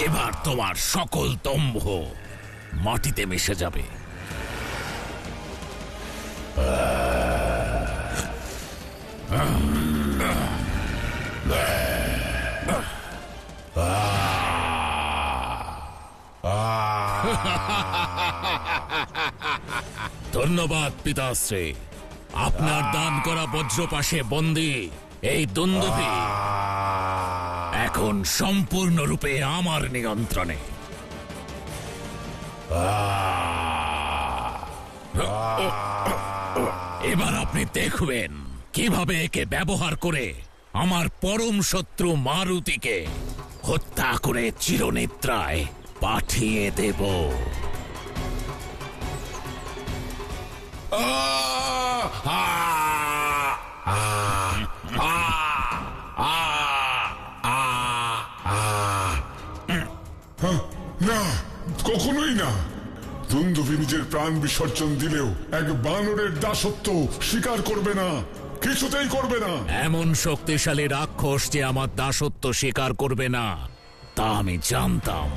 এবার তোমার সকল দম্ভ মাটিতে মিশে যাবে। ধন্যবাদ পিতাশ্রী, আপনার দান করা বজ্রপাশে বন্দী এই দুন্দুভি এখন সম্পূর্ণরূপে আমার নিয়ন্ত্রণে। এবার আপনি দেখবেন কিভাবে একে ব্যবহার করে আমার পরম শত্রু মারুতিকে হত্যা করে চিরনিদ্রায় পাঠিয়ে দেব। না, কখনোই না। দুন্দুভি নিজের প্রাণ বিসর্জন দিলেও এক বানরের দাসত্ব স্বীকার করবে না, কিছুতেই করবে না। এমন শক্তিশালী রাক্ষস যে আমার দাসত্ব স্বীকার করবে না তা আমি জানতাম।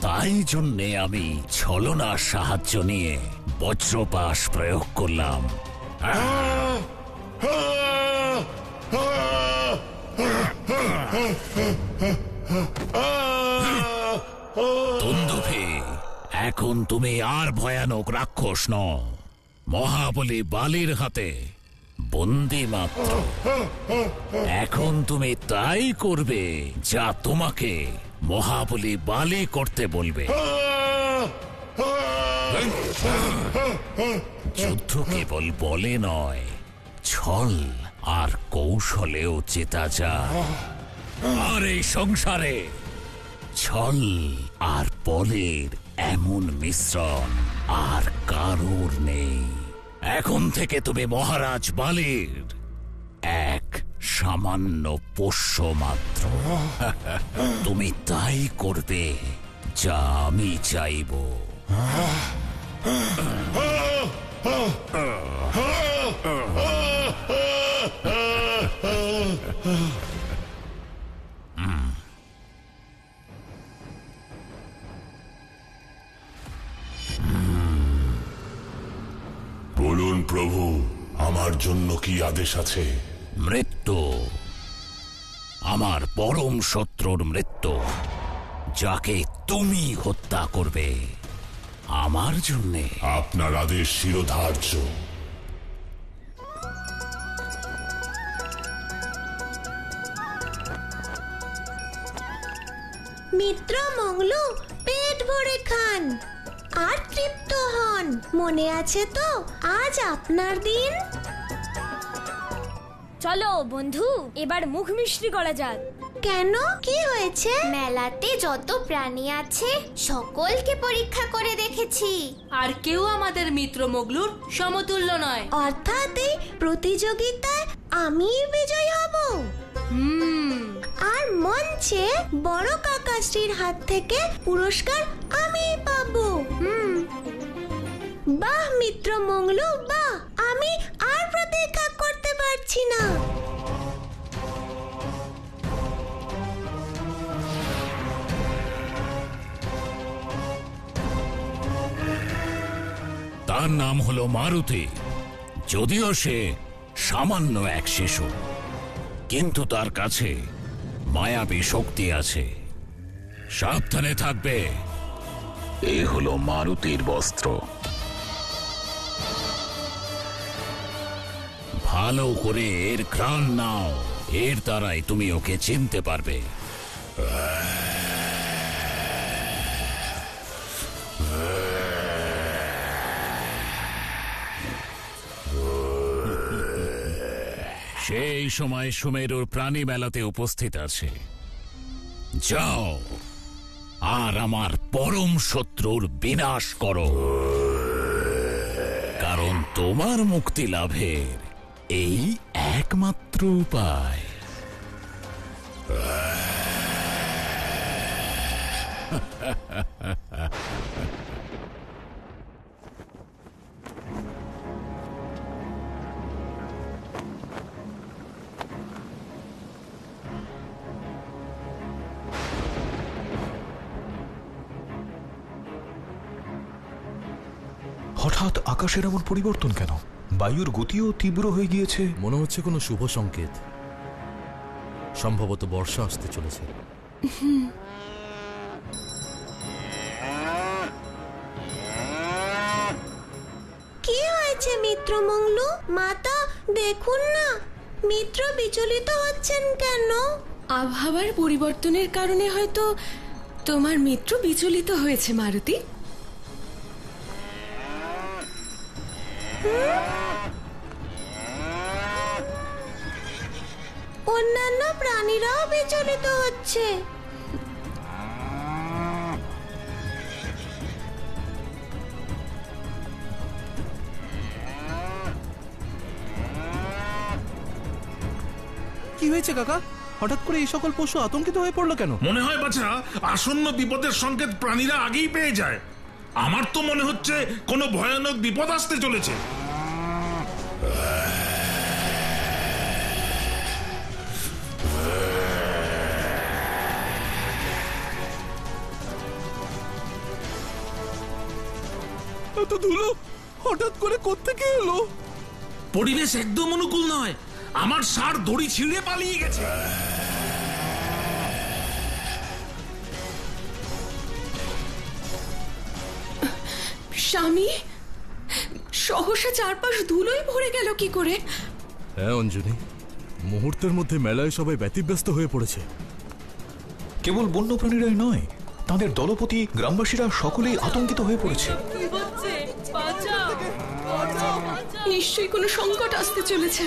তাই জন্যে আমি ছলনার সাহায্য নিয়ে বজ্রপাশ প্রয়োগ করলাম। দুন্দুভি, এখন তুমি আর ভয়ানক রাক্ষস নও, মহাবলী বালির হাতে বন্দি মাত্র। এখন তুমি তাই করবে যা তোমাকে মহাবলী বালি করতে বলবে। যুদ্ধ কেবল বলে নয়, ছল আর কৌশলেও জেতা যায়। আর এই সংসারে ছল আর বলের এমন মিশ্রণ আর কারোর নেই। এখন থেকে তুমি মহারাজ বালির এক সামান্য পোষ্য মাত্র। তুমি তাই করবে যা আমি চাইব। বলুন প্রভু, আমার জন্য কি আদেশ আছে? মৃত্যু, আমার পরম শত্রুর মৃত্যু, যাকে তুমি হত্যা করবে আমার জন্যে। আপনার আদেশ শিরোধার্য। মিত্র মঙ্গলু, পেট ভরে খান আর তৃপ্ত হন। মনে আছে তো আজ আপনার দিন। চলো বন্ধু, এবার মুখ মিষ্টি করা যাক। কেন, কি হয়েছে? মেলাতে যত প্রাণী আছে সকলকে পরীক্ষা করে দেখেছি, আর কেউ আমাদের মিত্র মগলুর সমতুল্য নয়। অর্থাৎ এই প্রতিযোগিতায় আমি বিজয়ী হব। আর মঞ্চে বড় কাকাশ্রীর হাত থেকে পুরস্কার আমি পাবো। বাহ মিত্র মঙ্গলু, বাহ! আমি আর প্রতীক্ষা করতে পারছি না। তার নাম হলো মারুতি। যদিও সে সামান্য এক শিশু, কিন্তু তার কাছে মায়াবী শক্তি আছে। সাবধানে থাকবে। এ হলো মারুতির বস্ত্র। ভালো করে এর ঘ্রাণ নাও, এর দ্বারাই তুমি ওকে চিনতে পারবে। সেই সময় সুমেরুর প্রাণী মেলাতে উপস্থিত আছে। যাও আর আমার পরম শত্রুর বিনাশ করো, কারণ তোমার মুক্তি লাভের এই একমাত্র উপায়। হঠাৎ আকাশের এমন পরিবর্তন কেন? বায়ুর গতিও তীব্র হয়ে গিয়েছে। মনে হচ্ছে কোনো শুভ সংকেত। সম্ভবত বর্ষা আসতে চলেছে। কি হয়েছে মিত্রমঙ্গলু? মাতা দেখুন না, মিত্র বিচলিত হচ্ছেন কেন? আবহাওয়ার পরিবর্তনের কারণে হয়তো তোমার মিত্র বিচলিত হয়েছে মারুতি। অন্যান্য প্রাণীরাও বিচলিত হচ্ছে। কি হয়েছে কাকা? হঠাৎ করে এই সকল পশু আতঙ্কিত হয়ে পড়লো কেন? মনে হয় বাছা আসন্ন বিপদের সংকেত প্রাণীরা আগেই পেয়ে যায়। আমার তো মনে হচ্ছে কোনো ভয়ানক বিপদ আসতে চলেছে। এত ধুলো হঠাৎ করে কোত্থেকে এলো? পরিবেশ একদম অনুকূল নয়। আমার ষাঁড় দড়ি ছিঁড়ে পালিয়ে গেছে। স্বামী, সহসা চারপাশ ধুলোয় ভরে গেল কি করে? হ্যাঁ অঞ্জনি, মুহূর্তের মধ্যে মেলায় সবাই ব্যতিব্যস্ত হয়ে পড়েছে। কেবল বন্যপ্রাণীরাই নয়, তাদের দলপতি গ্রামবাসীরা সকলেই আতঙ্কিত হয়ে পড়েছে। নিশ্চয়ই কোনো সংকট আসতে চলেছে।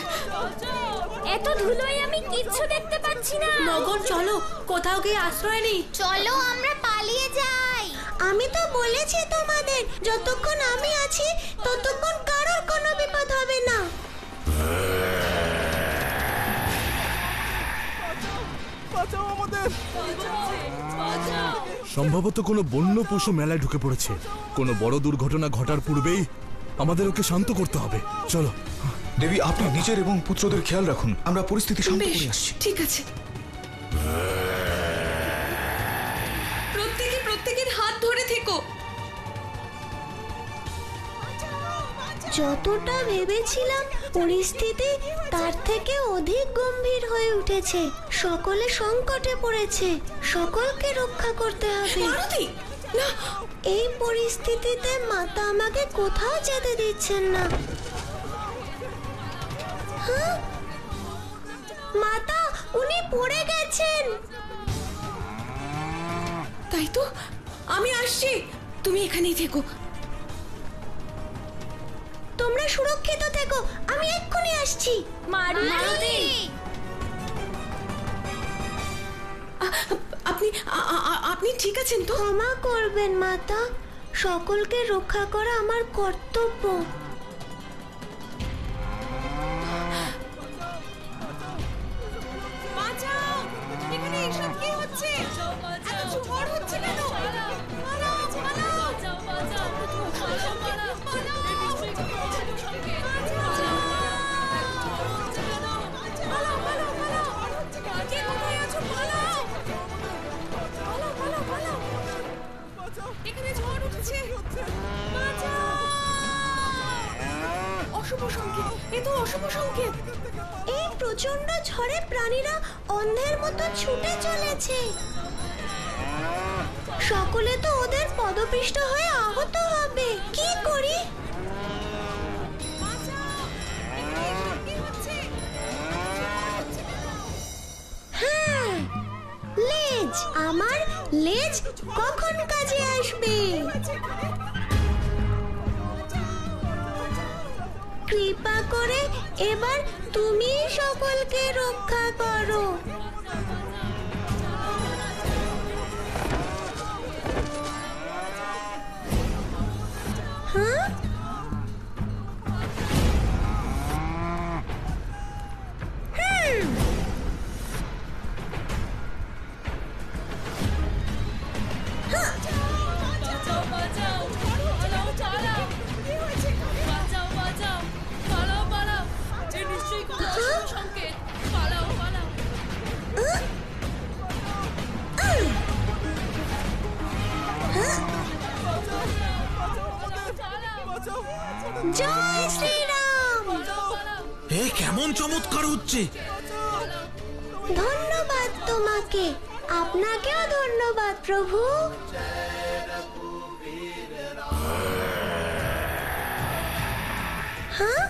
এত ধুলোয় আমি কিচ্ছু দেখতে পাচ্ছি না। নগর চলো, কোথাও গিয়ে আশ্রয় নেই। চলো আমরা পালিয়ে যাই। আমি তো বলেছি তোমাদের, যতক্ষণ আমি আছি ততক্ষণ কারোর কোনো বিপদ হবে না। বাঁচাও আমাদের! সম্ভবত কোনো বন্য পশু মেলায় ঢুকে পড়েছে। কোনো বড় দুর্ঘটনা ঘটার পূর্বেই আমাদের ওকে শান্ত করতে হবে। চলো দেবী, আপনি নিজের এবং পুত্রদের খেয়াল রাখুন। আমরা পরিস্থিতি শান্ত বেশ, করে আসছি। ঠিক আছে। প্রত্যেকের হাত ধরে থেকো। যতটা ভেবেছিলাম পরিস্থিতি তার থেকে অধিক গম্ভীর হয়ে উঠেছে। সকলে সংকটে পড়েছে, সকলকে রক্ষা করতে হবে। মারুতি, না! এই পরিস্থিতিতে মাতা আমাকে কোথাও যেতে দিচ্ছেন না। হ্যাঁ? মাতা, উনি পড়ে গেছেন। তাই তো, আমি আসছি, তুমি এখানেই থেকো। তোমরা সুরক্ষিত থেকো, আমি এক্ষুনি আসছি। মারুতি, আপনি ঠিক আছেন তো? ক্ষমা করবেন মাতা, সকলকে রক্ষা করা আমার কর্তব্য। এখানে এসব কি হচ্ছে? এত ঝড় হচ্ছে কেন? এখানে ঝড় উঠছে। অশুভ সংকেত, এ তো অশুভ সংকেত। এই প্রচন্ড ঝড়ে প্রাণীরা অন্ধের মতো ছুটে চলেছে। সকলে তো ওদের পদপিষ্ট হয়ে আহত হবে। কি করি? হ্যাঁ, লেজ। আমার লেজ কখন কাজে আসবে? কৃপা করে এবার তুমি সকলকে রক্ষা করো। হ্যাঁ? জয় শ্রীরাম। এ কেমন চমৎকার হচ্ছে! ধন্যবাদ তোমাকে। আপনাকেও ধন্যবাদ প্রভু। হ্যাঁ,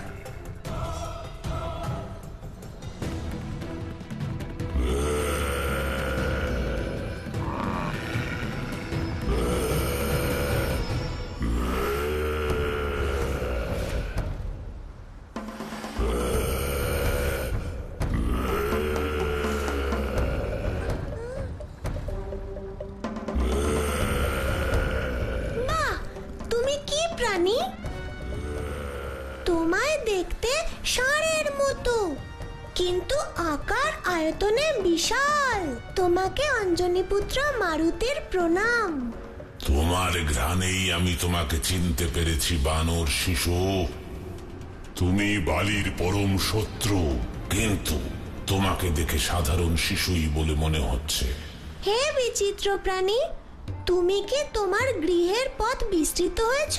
তুমি কি প্রাণী? তোমায় দেখতে ষাঁড়ের মতো, কিন্তু আকার আয়তনে বিশাল। তোমাকে অঞ্জনীপুত্র মারুতির প্রণাম। তোমার ঘ্রাণেই আমি তোমাকে চিনতে পেরেছি বানর শিশু। তুমি বালির পরম শত্রু, কিন্তু তোমাকে দেখে সাধারণ শিশুই বলে মনে হচ্ছে। হে বিচিত্র প্রাণী, তুমি কি তোমার গৃহের পথ বিস্তৃত হয়েছ?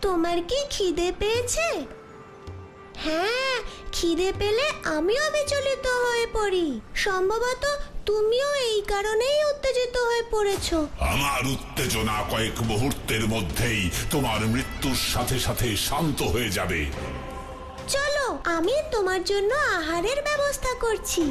তোমার কি খিদে পেয়েছে? হ্যাঁ, খিদে পেলে আমিও বিচলিত হয়ে পড়ি। সম্ভবত তুমিও এই কারণেই উত্তেজিত হয়ে পড়েছো। আমার উত্তেজনা কয়েক মুহূর্তের মধ্যেই তোমার মৃত্যুর সাথে সাথে শান্ত হয়ে যাবে। চলো, আমি তোমার জন্য আহারের ব্যবস্থা করছি।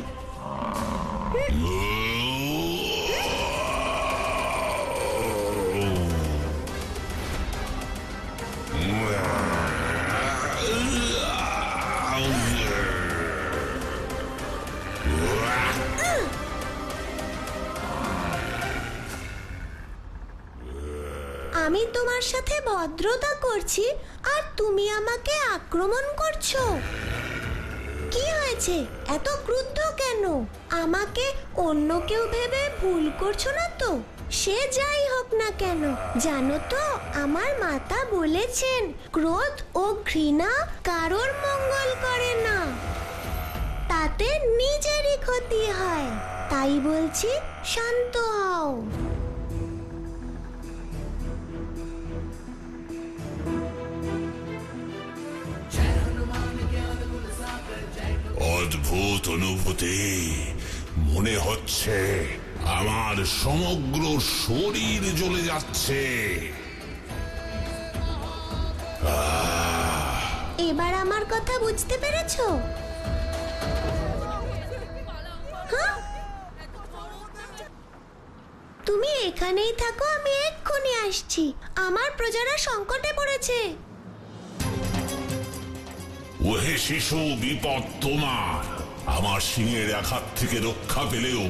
আমি তোমার সাথে ভদ্রতা করছি আর তুমি আমাকে আক্রমণ করছো। কি হয়েছে? এত ক্রুদ্ধ কেন? আমাকে অন্য কেউ ভেবে ভুল করছো না তো? সে যাই হোক না কেন, জানো তো আমার মাতা বলেছেন ক্রোধ ও ঘৃণা কারোর মঙ্গল করে না, তাতে নিজেরই ক্ষতি হয়। তাই বলছি, শান্ত হও। অদ্ভুত অনুভূতি। মনে হচ্ছে আমার সমগ্র শরীর জ্বলে যাচ্ছে। এবার আমার কথা বুঝতে পেরেছো? হ্যাঁ? তুমি এখানেই থাকো, আমি এক্ষুনি আসছি। আমার প্রজারা সংকটে পড়েছে। ওহে শিশু, বিপদ তোমার। আমার সিংহের আঘাত থেকে রক্ষা পেলেও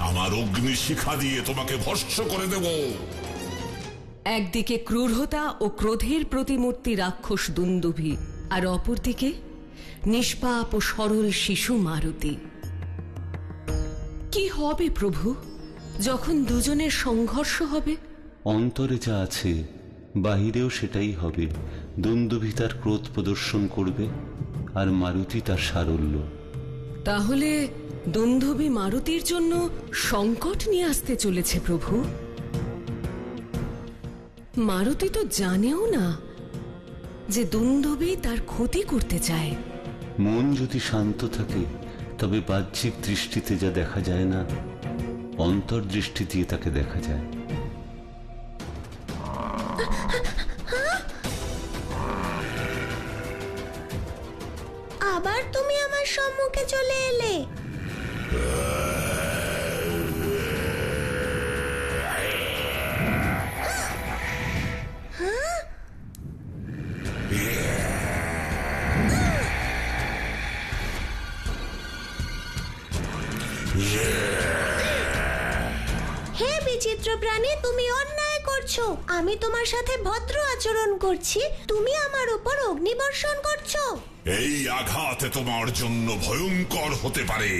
আমার অগ্নিশিখা দিয়ে তোমাকে ভস্ম করে দেব। একদিকে ক্রূরতা ও ক্রোধের প্রতিমূর্তি রাক্ষস দুন্দুভি, আর অপরদিকে নিষ্পাপ ও সরল শিশু মারুতি। কি হবে প্রভু যখন দুজনের সংঘর্ষ হবে? অন্তরে যা আছে বাহিরেও সেটাই হবে। দুন্দুভি তার ক্রোধ প্রদর্শন করবে আর মারুতি তার সারল্য। তাহলে দুন্দুভি মারুতির জন্য সংকট নিয়ে আসতে চলেছে প্রভু। মারুতি তো জানেও না যে দুন্দুভি তার ক্ষতি করতে চায়। মন যদি শান্ত থাকে তবে বাহ্যিক দৃষ্টিতে যা দেখা যায় না, অন্তর্দৃষ্টি দিয়ে তাকে দেখা যায়। আবার তুমি আমার সম্মুখে চলে এলে। হে বিচিত্র প্রাণী, তুমি অন্যায় করছো। আমি তোমার সাথে ভদ্র আচরণ করছি, তুমি আমার উপর অগ্নিবর্ষণ করছো। এই আঘাত তোমার জন্য ভয়ঙ্কর হতে পারে।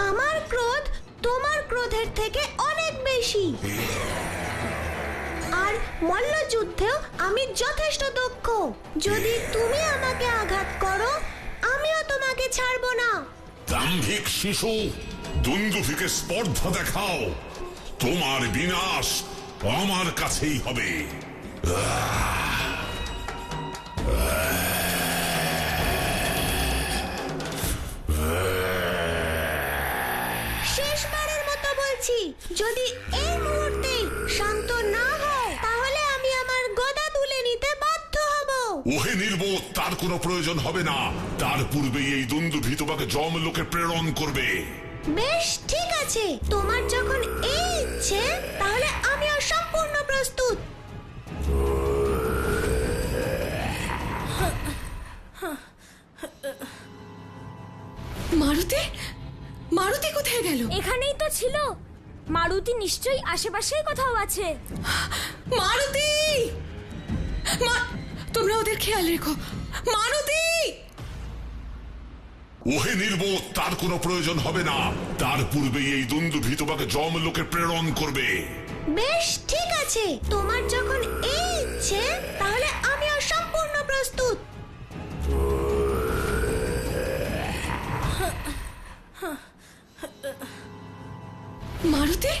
আমার ক্রোধ তোমার খুশি। আর মল্লযুদ্ধেও আমি যথেষ্ট দক্ষ। যদি তুমি আমাকে আঘাত করো, আমিও তোমাকে ছাড়বো না। দাম্ভিক শিশু, দুন্দুভিকে স্পর্ধা দেখাও। তোমার বিনাশ আমার কাছেই হবে। শেষবারের মতো বলছি, যদি এই মুহূর্তে শান্ত না হয়, তাহলে আমি আমার গদা তুলে নিতে বাধ্য হব। ওহে নির্বোধ, তার কোনো প্রয়োজন হবে না। তার পূর্বেই এই দুন্দুভি তোমাকে যমলোকে প্রেরণ করবে। বেশ, ঠিক আছে। তোমার যখন এই ইচ্ছে, তাহলে আমিও সম্পূর্ণ প্রস্তুত। মারুতি, মারুতি কোথায় গেল? এখানেই তো ছিল। মারুতি নিশ্চয়ই আশেপাশেই কোথাও আছে। মারুতি, তোমরা ওদের খেয়াল রেখো। মারুতি! ওহে নির্বোধ, তার কোনো প্রয়োজন হবে না। তার পূর্বেই এই দুন্দুভি তোমাকে যমলোকে প্রেরণ করবে। বেশ, ঠিক আছে। তোমার যখন এই ইচ্ছে, তাহলে আমিও সম্পূর্ণ প্রস্তুত। মারুতি,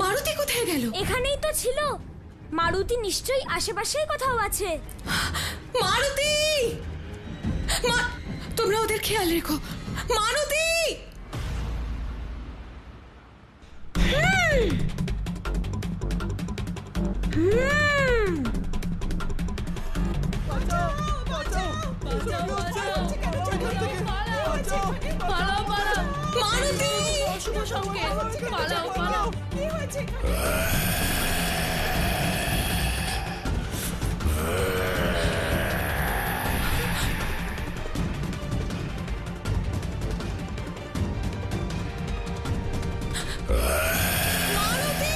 মারুতি কোথায় গেল? এখানেই তো ছিল। মারুতি নিশ্চয়ই আশেপাশেই কোথাও আছে। মারুতি! তোমরা ওদের খেয়াল রেখো। মারুতি! মারুতি! শুভ সংকেত, পালাও পালাও। কি হয়েছে? মারুতি!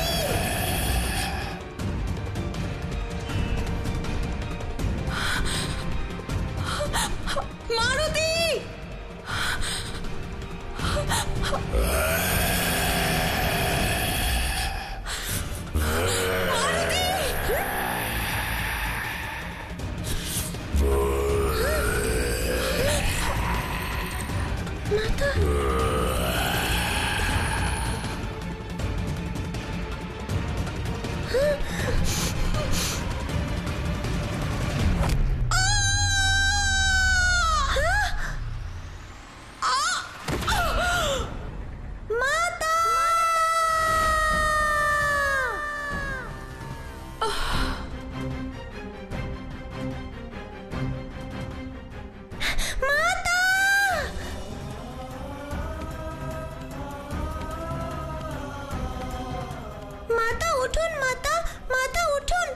মাতা উঠুন, মাতা, মাতা উঠুন।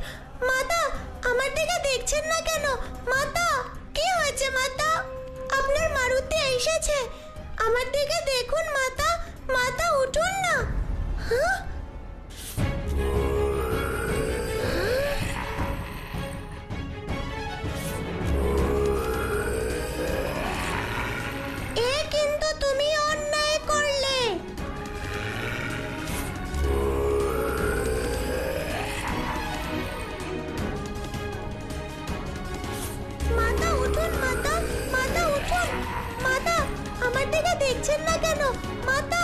মাতা, আমার দিকে দেখছেন না কেন? মাতা, কি হয়েছে মাতা? আপনার মারুতি এসেছে। আমার দিকে দেখুন মাতা, মাতা উঠুন না। হ্যাঁ? এ কিন্তু তুমি অন্যায় করলে। মাতা উঠুন, মাতা, মাতা উঠুন। মাতা, আমার দিকে দেখছেন না কেন? মাতা।